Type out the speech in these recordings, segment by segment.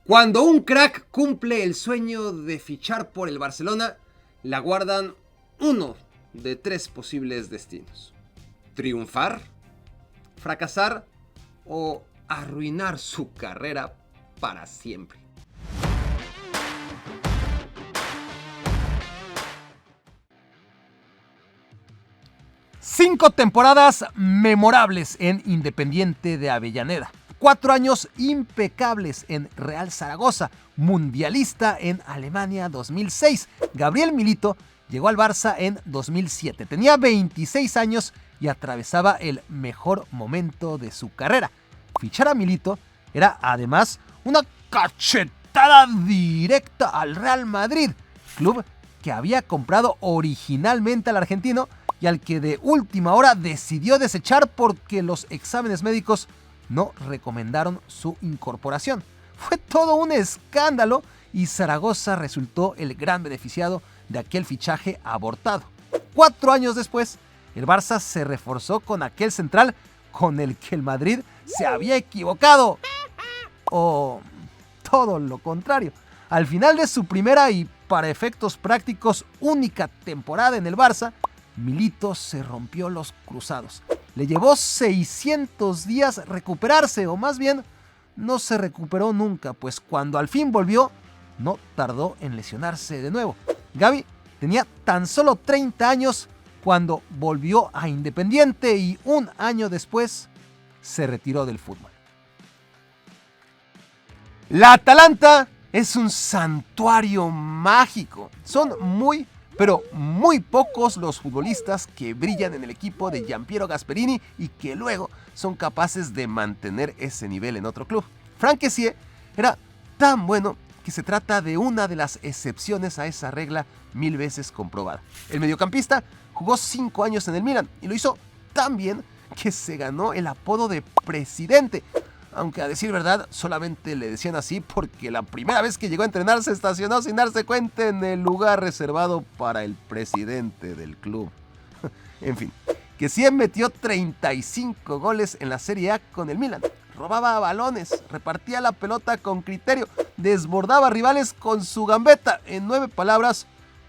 Cuando un crack cumple el sueño de fichar por el Barcelona, le aguardan uno de tres posibles destinos: triunfar, fracasar o arruinar su carrera para siempre. Cinco temporadas memorables en Independiente de Avellaneda. 4 años impecables en Real Zaragoza. Mundialista en Alemania 2006. Gabriel Milito llegó al Barça en 2007. Tenía 26 años y atravesaba el mejor momento de su carrera. Fichar a Milito era además una cachetada directa al Real Madrid, club que había comprado originalmente al argentino y al que de última hora decidió desechar porque los exámenes médicos no recomendaron su incorporación. Fue todo un escándalo y Zaragoza resultó el gran beneficiado de aquel fichaje abortado. 4 años después, el Barça se reforzó con aquel central con el que el Madrid se había equivocado. O todo lo contrario. Al final de su primera y, para efectos prácticos, única temporada en el Barça, Milito se rompió los cruzados. Le llevó 600 días recuperarse, o más bien, no se recuperó nunca, pues cuando al fin volvió, no tardó en lesionarse de nuevo. Gavi tenía tan solo 30 años cuando volvió a Independiente y un año después se retiró del fútbol. La Atalanta es un santuario mágico. Son pero muy pocos los futbolistas que brillan en el equipo de Giampiero Gasperini y que luego son capaces de mantener ese nivel en otro club. Franck Kessié era tan bueno que se trata de una de las excepciones a esa regla 1000 veces comprobada. El mediocampista jugó 5 años en el Milan y lo hizo tan bien que se ganó el apodo de presidente. Aunque a decir verdad, solamente le decían así porque la primera vez que llegó a entrenar se estacionó sin darse cuenta en el lugar reservado para el presidente del club. En fin, Kessié metió 35 goles en la Serie A con el Milan. Robaba balones, repartía la pelota con criterio, desbordaba rivales con su gambeta. En 9 palabras,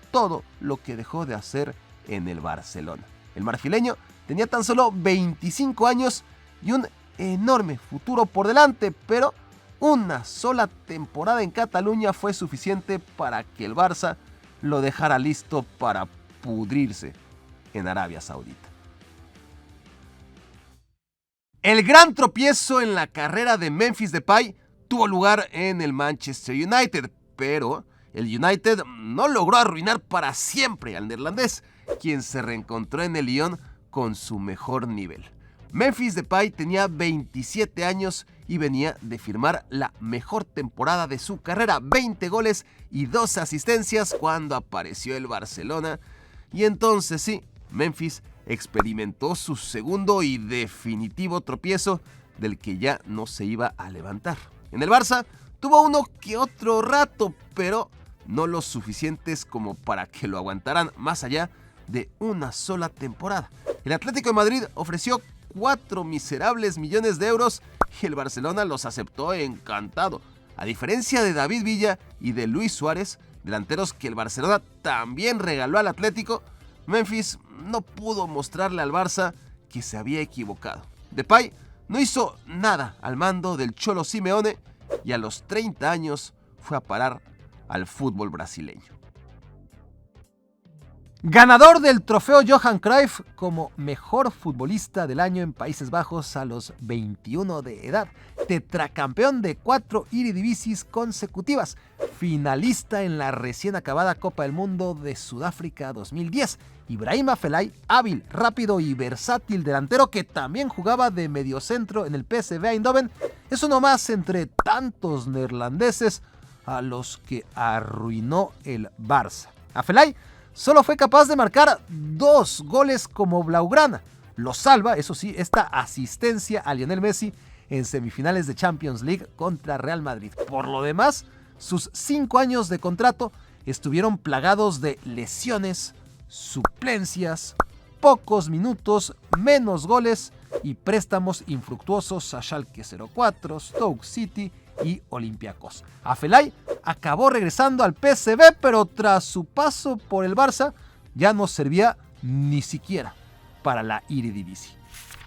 todo lo que dejó de hacer en el Barcelona. El marfileño tenía tan solo 25 años y un enorme futuro por delante, pero una sola temporada en Cataluña fue suficiente para que el Barça lo dejara listo para pudrirse en Arabia Saudita. El gran tropiezo en la carrera de Memphis Depay tuvo lugar en el Manchester United, pero el United no logró arruinar para siempre al neerlandés, quien se reencontró en el Lyon con su mejor nivel. Memphis Depay tenía 27 años y venía de firmar la mejor temporada de su carrera, 20 goles y 12 asistencias cuando apareció el Barcelona. Y entonces sí, Memphis experimentó su segundo y definitivo tropiezo del que ya no se iba a levantar. En el Barça tuvo uno que otro rato, pero no lo suficientes como para que lo aguantaran más allá de una sola temporada. El Atlético de Madrid ofreció 4 miserables millones de euros y el Barcelona los aceptó encantado. A diferencia de David Villa y de Luis Suárez, delanteros que el Barcelona también regaló al Atlético, Memphis no pudo mostrarle al Barça que se había equivocado. Depay no hizo nada al mando del Cholo Simeone y a los 30 años fue a parar al fútbol brasileño. Ganador del trofeo Johan Cruyff como mejor futbolista del año en Países Bajos a los 21 de edad. Tetracampeón de 4 Eredivisie consecutivas. Finalista en la recién acabada Copa del Mundo de Sudáfrica 2010. Ibrahima Afellay, hábil, rápido y versátil delantero que también jugaba de mediocentro en el PSV Eindhoven, es uno más entre tantos neerlandeses a los que arruinó el Barça. Afellay solo fue capaz de marcar 2 goles como blaugrana. Lo salva, eso sí, esta asistencia a Lionel Messi en semifinales de Champions League contra Real Madrid. Por lo demás, sus 5 años de contrato estuvieron plagados de lesiones, suplencias, pocos minutos, menos goles y préstamos infructuosos a Schalke 04, Stoke City y Olympiacos. Afelay acabó regresando al PSV, pero tras su paso por el Barça ya no servía ni siquiera para la Eredivisie.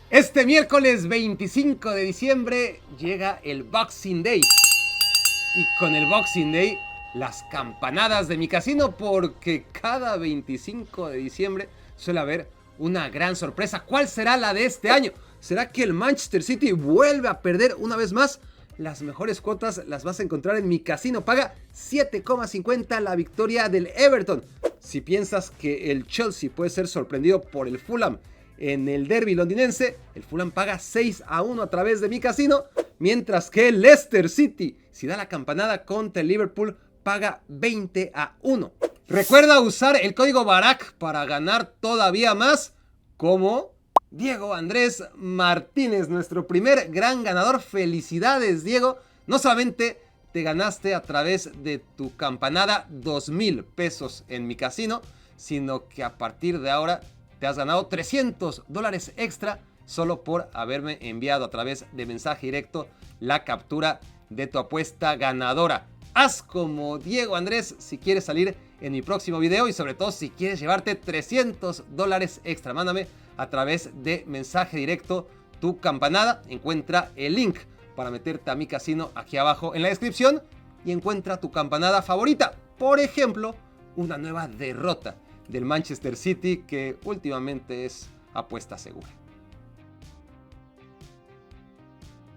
Este miércoles 25 de diciembre llega el Boxing Day. Y con el Boxing Day, las campanadas de mi casino, porque cada 25 de diciembre suele haber una gran sorpresa. ¿Cuál será la de este año? ¿Será que el Manchester City vuelve a perder una vez más? Las mejores cuotas las vas a encontrar en mi casino. Paga 7,50 la victoria del Everton. Si piensas que el Chelsea puede ser sorprendido por el Fulham en el derbi londinense, el Fulham paga 6-1 a través de mi casino. Mientras que el Leicester City, si da la campanada contra el Liverpool, paga 20-1. Recuerda usar el código BARAK para ganar todavía más, como Diego Andrés Martínez, nuestro primer gran ganador. Felicidades, Diego. No solamente te ganaste a través de tu campanada 2,000 pesos en mi casino, sino que a partir de ahora te has ganado $300 extra solo por haberme enviado a través de mensaje directo la captura de tu apuesta ganadora. Haz como Diego Andrés si quieres salir en mi próximo video y sobre todo si quieres llevarte $300 extra. Mándame a través de mensaje directo tu campanada. Encuentra el link para meterte a mi casino aquí abajo en la descripción y encuentra tu campanada favorita. Por ejemplo, una nueva derrota del Manchester City, que últimamente es apuesta segura.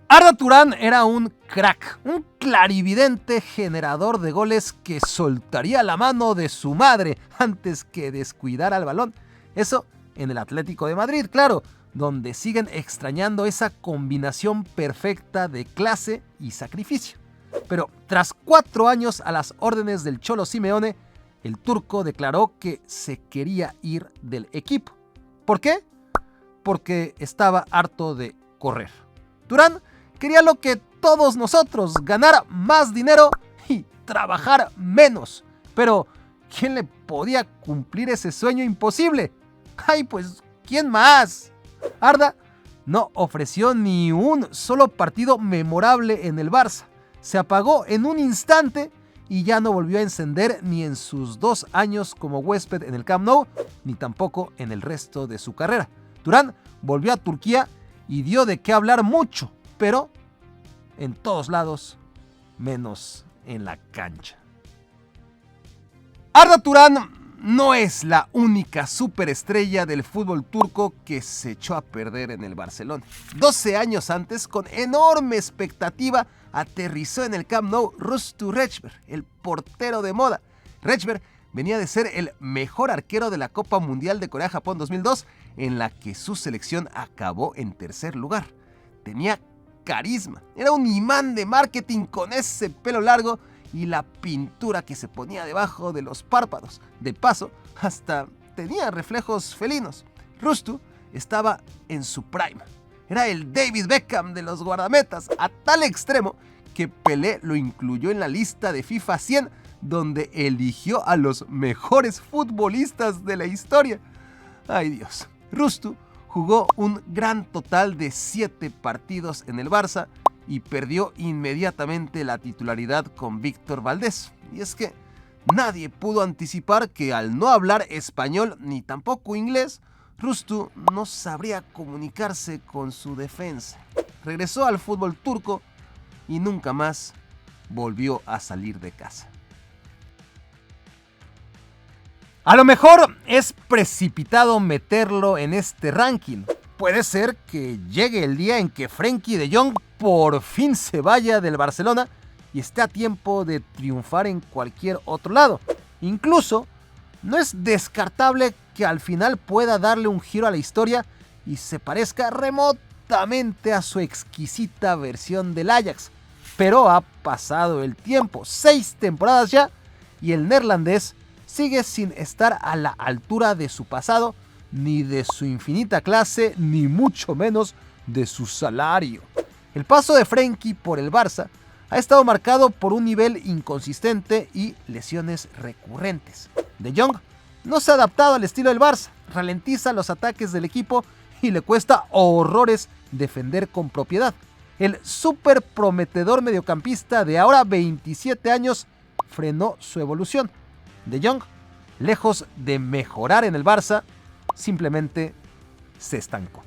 Arda Turán era un crack, un clarividente generador de goles que soltaría la mano de su madre antes que descuidara el balón. Eso en el Atlético de Madrid, claro, donde siguen extrañando esa combinación perfecta de clase y sacrificio. Pero tras 4 años a las órdenes del Cholo Simeone, el turco declaró que se quería ir del equipo. ¿Por qué? Porque estaba harto de correr. Turán quería lo que todos nosotros, ganar más dinero y trabajar menos. Pero, ¿quién le podía cumplir ese sueño imposible? ¡Ay, pues, ¿quién más? Arda no ofreció ni un solo partido memorable en el Barça. Se apagó en un instante y ya no volvió a encender ni en sus 2 años como huésped en el Camp Nou, ni tampoco en el resto de su carrera. Turán volvió a Turquía y dio de qué hablar mucho, pero en todos lados, menos en la cancha. Arda Turán no es la única superestrella del fútbol turco que se echó a perder en el Barcelona. 12 años antes, con enorme expectativa, aterrizó en el Camp Nou Rüstü Reçber, el portero de moda. Reçber venía de ser el mejor arquero de la Copa Mundial de Corea-Japón 2002, en la que su selección acabó en tercer lugar. Tenía carisma, era un imán de marketing con ese pelo largo y la pintura que se ponía debajo de los párpados. De paso, hasta tenía reflejos felinos. Rüstü estaba en su prime. Era el David Beckham de los guardametas, a tal extremo que Pelé lo incluyó en la lista de FIFA 100, donde eligió a los mejores futbolistas de la historia. ¡Ay, Dios! Rüstü jugó un gran total de 7 partidos en el Barça y perdió inmediatamente la titularidad con Víctor Valdés. Y es que nadie pudo anticipar que al no hablar español ni tampoco inglés, Rüstü no sabría comunicarse con su defensa. Regresó al fútbol turco y nunca más volvió a salir de casa. A lo mejor es precipitado meterlo en este ranking. Puede ser que llegue el día en que Frenkie de Jong por fin se vaya del Barcelona y esté a tiempo de triunfar en cualquier otro lado. Incluso, no es descartable que al final pueda darle un giro a la historia y se parezca remotamente a su exquisita versión del Ajax. Pero ha pasado el tiempo, 6 temporadas ya, y el neerlandés sigue sin estar a la altura de su pasado, ni de su infinita clase, ni mucho menos de su salario. El paso de Frenkie por el Barça ha estado marcado por un nivel inconsistente y lesiones recurrentes. De Jong no se ha adaptado al estilo del Barça, ralentiza los ataques del equipo y le cuesta horrores defender con propiedad. el súper prometedor mediocampista de ahora 27 años frenó su evolución. De Jong, lejos de mejorar en el Barça, simplemente se estancó.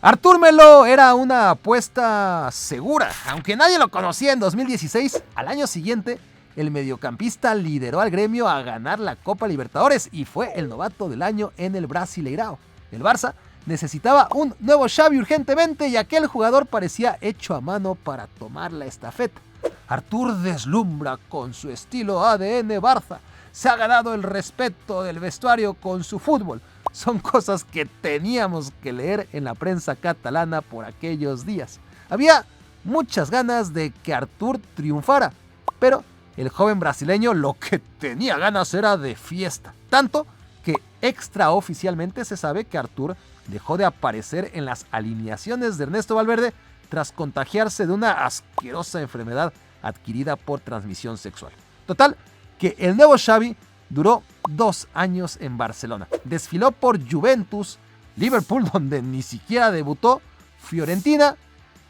Artur Melo era una apuesta segura. Aunque nadie lo conocía en 2016, al año siguiente el mediocampista lideró al Gremio a ganar la Copa Libertadores y fue el novato del año en el Brasileirao. El Barça necesitaba un nuevo Xavi urgentemente y aquel jugador parecía hecho a mano para tomar la estafeta. Artur deslumbra con su estilo ADN Barça. Se ha ganado el respeto del vestuario con su fútbol. Son cosas que teníamos que leer en la prensa catalana por aquellos días. Había muchas ganas de que Artur triunfara, pero el joven brasileño lo que tenía ganas era de fiesta. Tanto que extraoficialmente se sabe que Artur dejó de aparecer en las alineaciones de Ernesto Valverde tras contagiarse de una asquerosa enfermedad adquirida por transmisión sexual. Total, que el nuevo Xavi duró 2 años en Barcelona. Desfiló por Juventus, Liverpool, donde ni siquiera debutó, Fiorentina,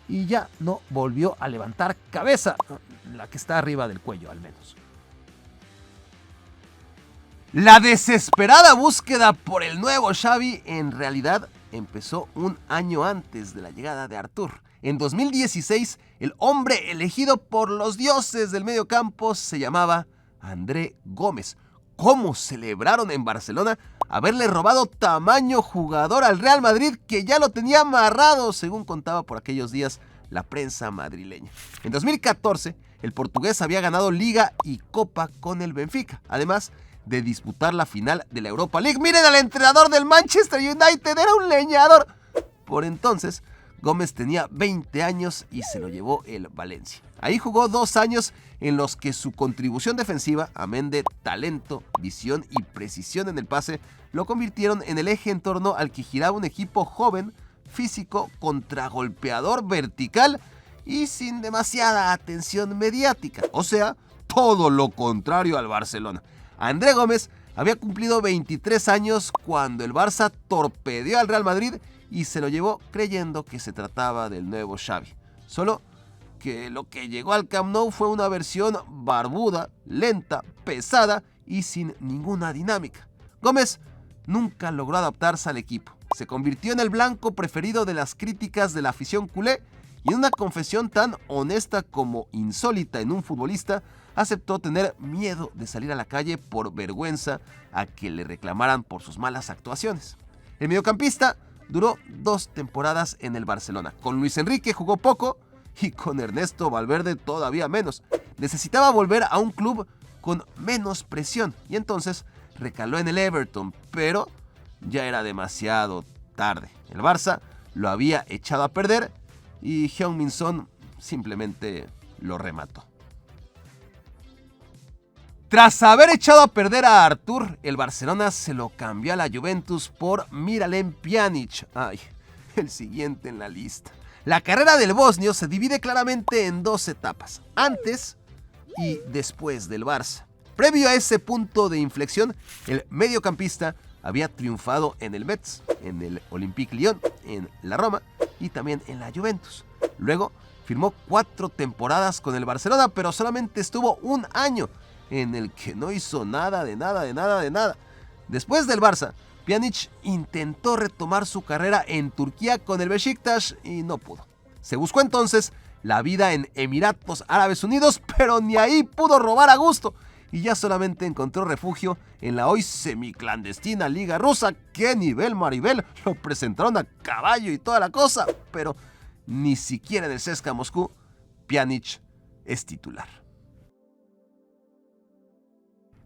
y ya no volvió a levantar cabeza, la que está arriba del cuello al menos. La desesperada búsqueda por el nuevo Xavi en realidad empezó un año antes de la llegada de Artur. En 2016, el hombre elegido por los dioses del mediocampo se llamaba André Gómez. ¿Cómo celebraron en Barcelona haberle robado tamaño jugador al Real Madrid, que ya lo tenía amarrado, según contaba por aquellos días la prensa madrileña? En 2014, el portugués había ganado Liga y Copa con el Benfica, además de disputar la final de la Europa League. Miren al entrenador del Manchester United, era un leñador. Por entonces, Gómez tenía 20 años y se lo llevó el Valencia. Ahí jugó 2 años en los que su contribución defensiva, amén de talento, visión y precisión en el pase, lo convirtieron en el eje en torno al que giraba un equipo joven, físico, contragolpeador, vertical y sin demasiada atención mediática. O sea, todo lo contrario al Barcelona. André Gómez había cumplido 23 años cuando el Barça torpedeó al Real Madrid y se lo llevó creyendo que se trataba del nuevo Xavi. Solo que lo que llegó al Camp Nou fue una versión barbuda, lenta, pesada y sin ninguna dinámica. Gómez nunca logró adaptarse al equipo. Se convirtió en el blanco preferido de las críticas de la afición culé y en una confesión tan honesta como insólita en un futbolista, aceptó tener miedo de salir a la calle por vergüenza a que le reclamaran por sus malas actuaciones. El mediocampista duró 2 temporadas en el Barcelona. Con Luis Enrique jugó poco y con Ernesto Valverde todavía menos. Necesitaba volver a un club con menos presión y entonces recaló en el Everton, pero ya era demasiado tarde. El Barça lo había echado a perder y Heung-min Son simplemente lo remató. Tras haber echado a perder a Artur, el Barcelona se lo cambió a la Juventus por Miralem Pjanic. Ay, el siguiente en la lista. La carrera del bosnio se divide claramente en 2 etapas, antes y después del Barça. Previo a ese punto de inflexión, el mediocampista había triunfado en el Metz, en el Olympique Lyon, en la Roma y también en la Juventus. Luego firmó 4 temporadas con el Barcelona, pero solamente estuvo 1 año en el que no hizo nada. Después del Barça, Pjanic intentó retomar su carrera en Turquía con el Beşiktaş y no pudo. Se buscó entonces la vida en Emiratos Árabes Unidos, pero ni ahí pudo robar a gusto y ya solamente encontró refugio en la hoy semiclandestina Liga Rusa. ¡Qué nivel, Maribel! Lo presentaron a caballo y toda la cosa, pero ni siquiera en el CSKA Moscú Pjanic es titular.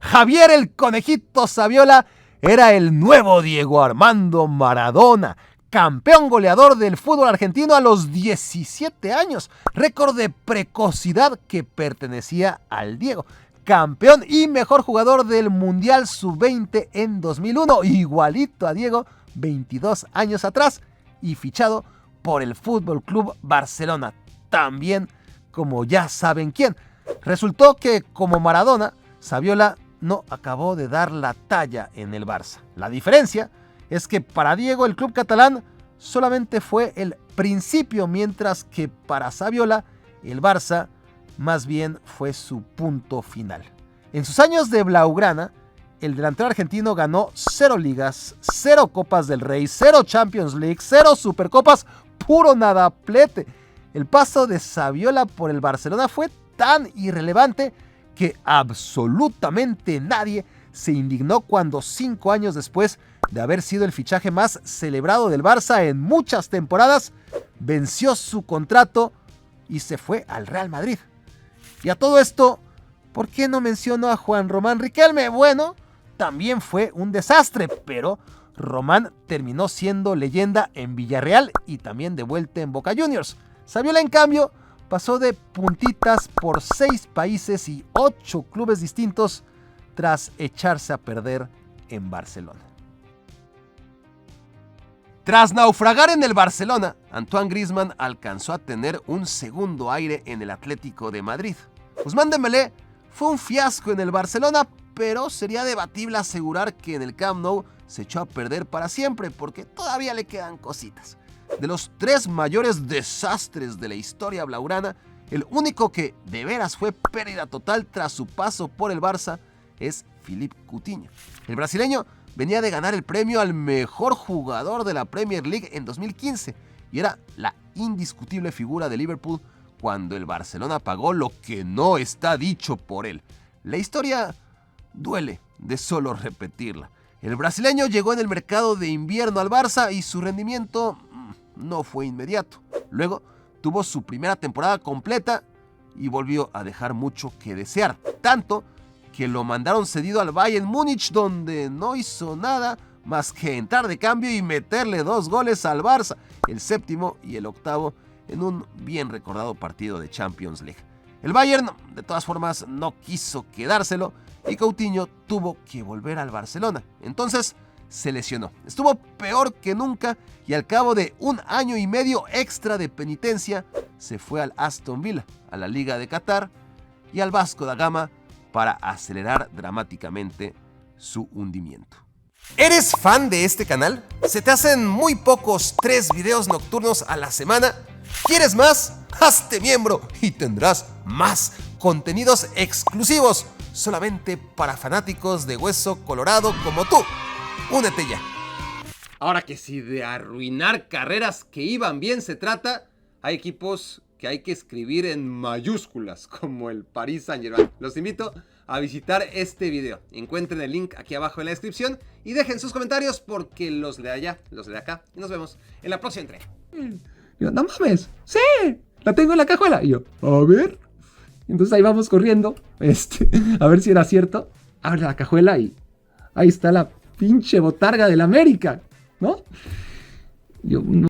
Javier el Conejito Saviola era el nuevo Diego Armando Maradona, campeón goleador del fútbol argentino a los 17 años, récord de precocidad que pertenecía al Diego, campeón y mejor jugador del Mundial Sub-20 en 2001, igualito a Diego 22 años atrás y fichado por el Fútbol Club Barcelona, también como ya saben quién. Resultó que como Maradona, Saviola no acabó de dar la talla en el Barça. La diferencia es que para Diego el club catalán solamente fue el principio, mientras que para Saviola el Barça más bien fue su punto final. En sus años de blaugrana, el delantero argentino ganó 0 ligas, 0 Copas del Rey, 0 Champions League, 0 Supercopas, puro nadaplete. El paso de Saviola por el Barcelona fue tan irrelevante que absolutamente nadie se indignó cuando 5 años después de haber sido el fichaje más celebrado del Barça en muchas temporadas, venció su contrato y se fue al Real Madrid. Y a todo esto, ¿por qué no menciono a Juan Román Riquelme? Bueno, también fue un desastre, pero Román terminó siendo leyenda en Villarreal y también de vuelta en Boca Juniors. Saviola, en cambio, pasó de puntitas por 6 países y 8 clubes distintos tras echarse a perder en Barcelona. Tras naufragar en el Barcelona, Antoine Griezmann alcanzó a tener un segundo aire en el Atlético de Madrid. Ousmane Dembélé fue un fiasco en el Barcelona, pero sería debatible asegurar que en el Camp Nou se echó a perder para siempre, porque todavía le quedan cositas. De los 3 mayores desastres de la historia blaugrana, el único que de veras fue pérdida total tras su paso por el Barça es Philippe Coutinho. El brasileño venía de ganar el premio al mejor jugador de la Premier League en 2015 y era la indiscutible figura de Liverpool cuando el Barcelona pagó lo que no está dicho por él. La historia duele de solo repetirla. El brasileño llegó en el mercado de invierno al Barça y su rendimiento no fue inmediato. Luego tuvo su primera temporada completa y volvió a dejar mucho que desear, tanto que lo mandaron cedido al Bayern Múnich, donde no hizo nada más que entrar de cambio y meterle 2 goles al Barça, el 7º y el 8º, en un bien recordado partido de Champions League. El Bayern, de todas formas, no quiso quedárselo y Coutinho tuvo que volver al Barcelona. Entonces se lesionó. Estuvo peor que nunca y al cabo de 1 año y medio extra de penitencia se fue al Aston Villa, a la Liga de Qatar y al Vasco da Gama para acelerar dramáticamente su hundimiento. ¿Eres fan de este canal? ¿Se te hacen muy pocos 3 videos nocturnos a la semana? ¿Quieres más? Hazte miembro y tendrás más contenidos exclusivos solamente para fanáticos de hueso colorado como tú. Únete ya. Ahora que si de arruinar carreras que iban bien se trata, hay equipos que hay que escribir en mayúsculas, como el Paris Saint-Germain. Los invito a visitar este video. Encuentren el link aquí abajo en la descripción y dejen sus comentarios porque los de allá, los de acá. Y nos vemos en la próxima entrega. Yo, no mames, sí, la tengo en la cajuela. Y yo, a ver. Entonces ahí vamos corriendo, a ver si era cierto. Abre la cajuela y ahí está la pinche botarga del América, ¿no? Yo, no.